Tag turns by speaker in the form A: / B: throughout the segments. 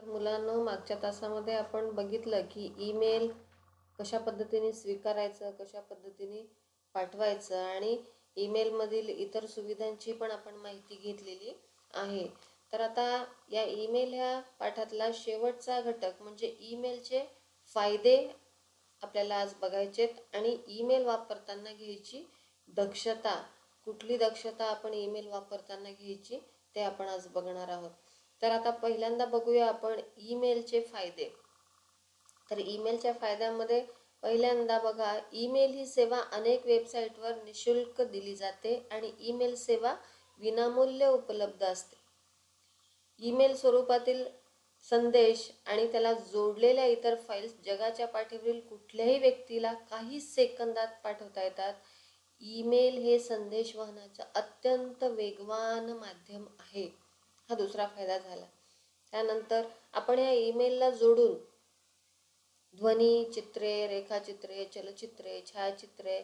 A: तर मुलांनो, मागच्या तासामध्ये आपण बघितलं की ईमेल कशा पद्धतीने स्वीकारायचं, कशा पद्धतीने पाठवायचं आणि ईमेलमधील इतर सुविधांची पण आपण माहिती घेतलेली आहे. तर आता या ईमेल ह्या पाठातला शेवटचा घटक म्हणजे ईमेलचे फायदे आपल्याला आज बघायचेत आणि ईमेल वापरताना घ्यायची दक्षता, कुठली दक्षता आपण ईमेल वापरताना घ्यायची ते आपण आज बघणार आहोत. तर आता पहिल्यांदा बघूया आपण ईमेलचे फायदे. तर ईमेलच्या फायद्यामध्ये पहिल्यांदा बघा, ईमेल ही सेवा अनेक वेबसाईटवर निशुल्क दिली जाते आणि ईमेल सेवा विनामूल्य उपलब्ध असते. ईमेल स्वरूपातील संदेश आणि त्याला जोडलेल्या इतर फाईल्स जगाच्या पाठीवरील कुठल्याही व्यक्तीला काही सेकंदात पाठवता येतात. ईमेल हे संदेशवहनाचं अत्यंत वेगवान माध्यम आहे. हा दुसरा फायदा झाला. त्यानंतर आपण या ईमेलला जोडून ध्वनी, चित्रे, रेखाचित्रे, चलचित्रे, छायाचित्रे,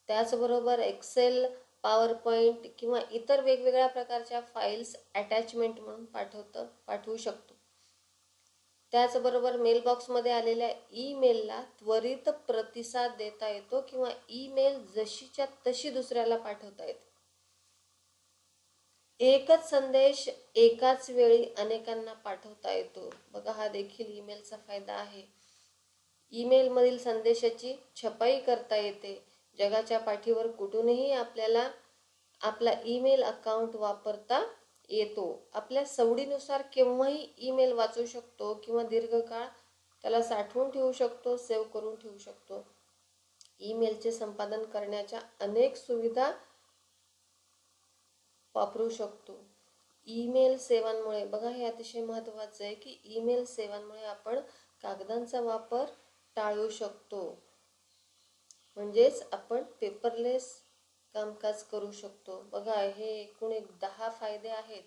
A: त्याचबरोबर एक्सेल, पॉवर पॉईंट किंवा इतर वेगवेगळ्या प्रकारच्या फाईल्स अटॅचमेंट म्हणून पाठवू शकतो. त्याचबरोबर मेलबॉक्समध्ये आलेल्या ईमेलला त्वरित प्रतिसाद देता येतो किंवा ईमेल जशीच्या तशी दुसऱ्याला पाठवता येते. एकच संदेश एकाच वेळी अनेकांना पाठवता येतो. बघा, हा देखील ईमेलचा फायदा आहे. ईमेलमधील संदेशाची छपाई करता येते. जगाच्या पाठीवर कुठूनही आपल्याला आपला ईमेल अकाउंट वापरता येतो. आपल्या सवडीनुसार केव्हाही ईमेल वाचू शकतो किंवा दीर्घकाळ त्याला साठवून ठेवू शकतो, सेव्ह करून ठेवू शकतो. ईमेलचे संपादन करण्याच्या अनेक सुविधा वापरू शकतो. ईमेल सेवांमुळे बघा, हे अतिशय महत्त्वाचं आहे की ईमेल सेवांमुळे आपण कागदांचा वापर टाळू शकतो. म्हणजेच आपण पेपरलेस कामकाज करू शकतो. बघा, हे एकूण 10 फायदे आहेत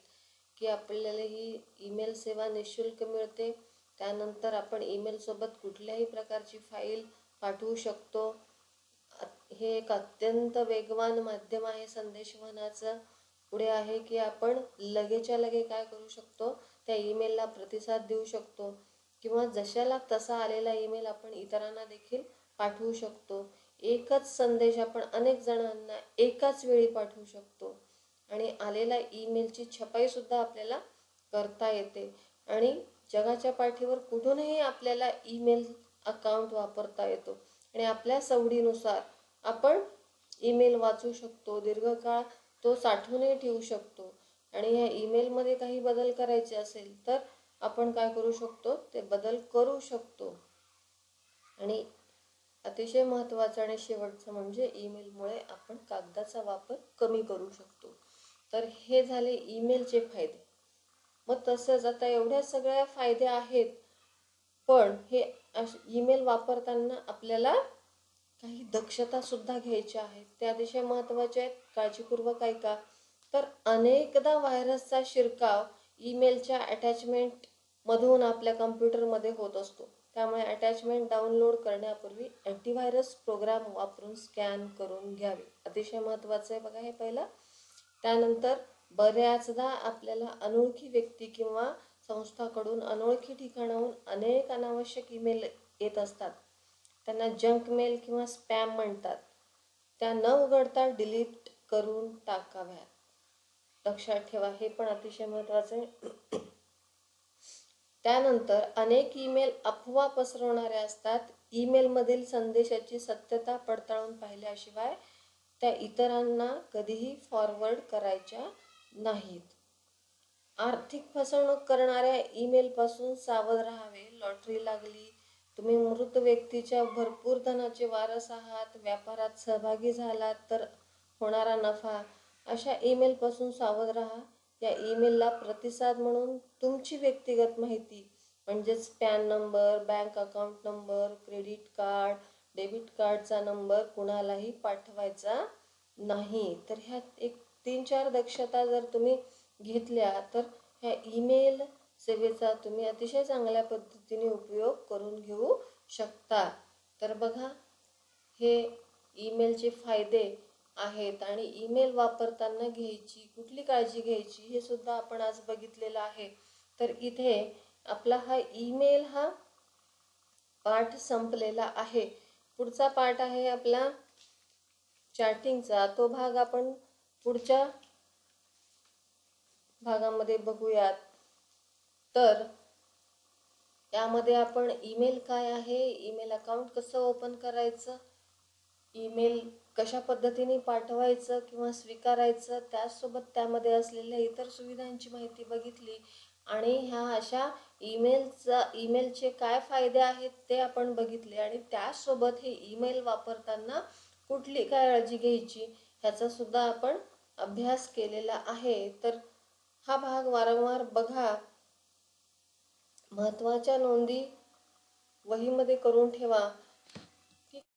A: की आपल्याला ही ईमेल सेवा निशुल्क मिळते. त्यानंतर आपण ईमेलसोबत कुठल्याही प्रकारची फाईल पाठवू शकतो. हे एक अत्यंत वेगवान माध्यम आहे संदेशवहनाचं. पुढे आहे की आपण लगेच्या लगे काय करू शकतो, त्या ईमेलला प्रतिसाद देऊ शकतो किंवा जशाला तसा आलेला ईमेल आपण इतरांना देखील पाठवू शकतो. एकच संदेश आपण अनेक जणांना एकाच वेळी पाठवू शकतो आणि आलेल्या ईमेलची छपाई सुद्धा आपल्याला करता येते आणि जगाच्या पाठीवर कुठूनही आपल्याला ईमेल अकाउंट वापरता येतो आणि आपल्या सवडीनुसार आपण ईमेल वाचू शकतो, दीर्घकाळ तो साठवूनही ठेवू शकतो आणि ह्या ईमेलमध्ये काही बदल करायचे असेल तर आपण काय करू शकतो, ते बदल करू शकतो. आणि अतिशय महत्त्वाचं आणि शेवटचं म्हणजे ईमेलमुळे आपण कागदाचा वापर कमी करू शकतो. तर हे झाले ईमेलचे फायदे. मग तसंच आता एवढ्या सगळ्या फायदे आहेत, पण हे ईमेल वापरताना आपल्याला काही दक्षता सुद्धा घ्यायच्या आहेत. ते अतिशय महत्त्वाचे आहेत. काळजीपूर्वक ऐका. तर अनेकदा व्हायरसचा शिरकाव ईमेलच्या अटॅचमेंटमधून आपल्या कम्प्युटरमध्ये होत असतो. त्यामुळे अटॅचमेंट डाउनलोड करण्यापूर्वी अँटीव्हायरस प्रोग्राम वापरून स्कॅन करून घ्यावे. अतिशय महत्त्वाचं आहे बघा हे पहिलं. त्यानंतर बऱ्याचदा आपल्याला अनोळखी व्यक्ती किंवा संस्थाकडून अनोळखी ठिकाणाहून अनेक अनावश्यक ईमेल येत असतात. त्यांना जंक मेल किंवा स्पॅम म्हणतात. त्या न उघडता डिलीट करून टाकाव्यात. लक्षात ठेवा, हे पण अतिशय महत्त्वाचं आहे. त्यानंतर अनेक ईमेल अफवा पसरवणारे असतात. ईमेलमधील संदेशाची सत्यता पडताळून पाहिल्याशिवाय त्या इतरांना कधीही फॉरवर्ड करायच्या नाहीत. आर्थिक फसवणूक करणाऱ्या ईमेलपासून सावध राहावे. लॉटरी लागली, तुम्ही मृत व्यक्तीच्या भरपूर धनाचे वारस आहात, व्यापारात सहभागी झालात तर होणारा नफा, अशा ईमेलपासून सावध राहा. या ईमेलला प्रतिसाद म्हणून तुमची व्यक्तिगत माहिती म्हणजेच pan number, bank account number, credit card, debit कार्डचा नंबर कुणालाही पाठवायचा नाही. तर ह्या एक 3-4 दक्षता जर तुम्ही घेतल्या तर ह्या ईमेल सेवेचा तुम्ही अतिशय चांगल्या पद्धतीने उपयोग करून घेऊ शकता. तर बघा, हे ईमेलचे फायदे आहेत आणि ईमेल वापरताना घ्यायची कुठली काळजी घ्यायची हे सुद्धा आपण आज बघितलेलं आहे. तर इथे आपला हा ईमेल हा पाठ संपलेला आहे. पुढचा पाठ आहे आपला चॅटिंगचा. तो भाग आपण पुढच्या भागामध्ये बघूयात. तर यामध्ये आपण ईमेल काय आहे, ईमेल अकाउंट कसं ओपन करायचं, ईमेल कशा पद्धतीने पाठवायचं किंवा स्वीकारायचं, त्याचसोबत त्यामध्ये असलेल्या इतर सुविधांची माहिती बघितली. आणि ह्या अशा ईमेलचे काय फायदे आहेत ते आपण बघितले. आणि त्याचसोबत हे ईमेल वापरताना कुठली काळजी घ्यायची ह्याचा सुद्धा आपण अभ्यास केलेला आहे. तर हा भाग वारंवार बघा, महत्त्वाच्या नोंदी वहीमध्ये करून ठेवा.